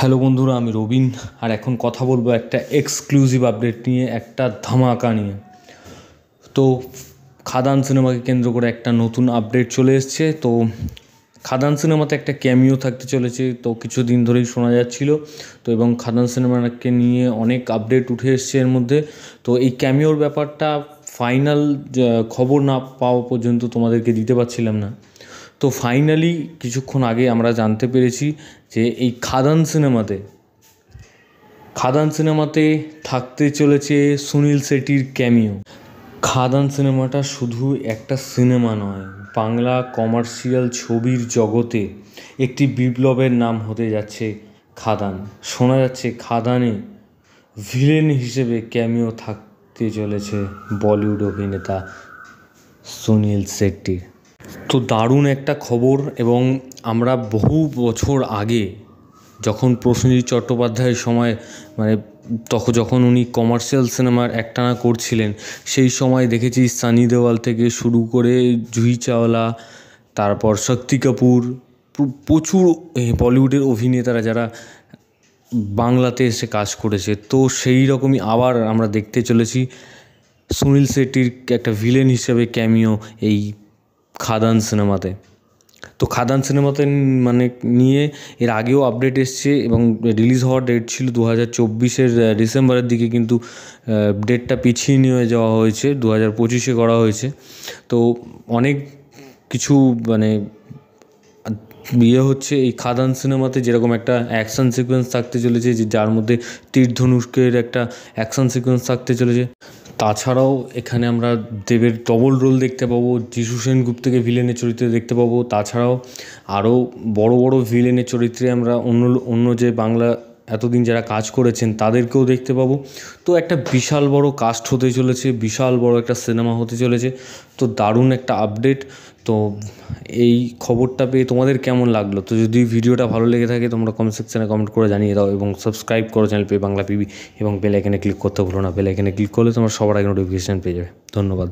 Hello বন্ধুরা, আমি রবিন। আর এখন কথা বলবো একটা এক্সক্লুসিভ আপডেট নিয়ে, একটা ধামাকা নিয়ে। তো খাদান সিনেমাকে কেন্দ্র করে একটা নতুন আপডেট চলে এসছে। তো খাদান সিনেমাতে একটা ক্যামিও থাকতে চলেছে, তো কিছুদিন ধরেই শোনা যাচ্ছিল। তো এবং খাদান সিনেমাকে নিয়ে অনেক আপডেট উঠে এসছে এর মধ্যে। তো এই ক্যামিওর ব্যাপারটা ফাইনাল খবর না পাওয়া পর্যন্ত তোমাদেরকে দিতে পারছিলাম না। তো ফাইনালি কিছুক্ষণ আগে আমরা জানতে পেরেছি যে এই খাদান সিনেমাতে থাকতে চলেছে সুনীল শেট্টির ক্যামিও। খাদান সিনেমাটা শুধু একটা সিনেমা নয়, বাংলা কমার্শিয়াল ছবির জগতে একটি বিপ্লবের নাম হতে যাচ্ছে খাদান। শোনা যাচ্ছে খাদানে ভিলেন হিসেবে ক্যামিও থাকতে চলেছে বলিউড অভিনেতা সুনীল শেট্টির। তো দারুণ একটা খবর। এবং আমরা বহু বছর আগে যখন প্রসেনজিৎ চট্টোপাধ্যায়ের সময় যখন উনি কমার্শিয়াল সিনেমার একটানা করছিলেন, সেই সময় দেখেছি সানি দেওয়াল থেকে শুরু করে জুহি চাওলা, তারপর শক্তি কাপুর, প্রচুর বলিউডের অভিনেতারা যারা বাংলাতে এসে কাজ করেছে। তো সেই রকমই আবার আমরা দেখতে চলেছি সুনীল শেট্টির একটা ভিলেন হিসেবে ক্যামিও এই খাদান সিনেমাতে। তো খাদান সিনেমাতে নিয়ে এর আগেও আপডেট এসছে এবং রিলিজ হওয়ার ডেট ছিল 2024-এর ডিসেম্বরের দিকে, কিন্তু ডেটটা পিছিয়ে নিয়ে যাওয়া হয়েছে, 2025-এ করা হয়েছে। তো অনেক কিছু হচ্ছে এই খাদান সিনেমাতে, যেরকম একটা অ্যাকশন সিকোয়েন্স থাকতে চলেছে, যার মধ্যে তীর ধনুকের একটা অ্যাকশন সিকোয়েন্স থাকতে চলেছে। তাছাড়াও এখানে আমরা দেবের ডবল রোল দেখতে পাবো, যিশু সেনগুপ্তকে ভিলেনের চরিত্রে দেখতে পাবো। তাছাড়াও আরও বড় বড় ভিলেনের চরিত্রে আমরা অন্য যে বাংলা এতদিন যারা কাজ করেছেন তাদেরকেও দেখতে পাবো। তো একটা বিশাল বড় কাস্ট হতে চলেছে, বিশাল বড় একটা সিনেমা হতে চলেছে। তো দারুণ একটা আপডেট। তো এই খবরটা পেয়ে তোমাদের কেমন লাগলো? তো যদি ভিডিওটা ভালো লেগে থাকে তোমরা কমেন্ট সেকশানে কমেন্ট করে জানিয়ে দাও, এবং সাবস্ক্রাইব করো চ্যানেল পেয়ে বাংলা পিবি, এবং বেল আইকনে ক্লিক করতে ভুলো না। বেল আইকনে ক্লিক করলে তোমরা সবার আগে নোটিফিকেশান পেয়ে যাবে। ধন্যবাদ।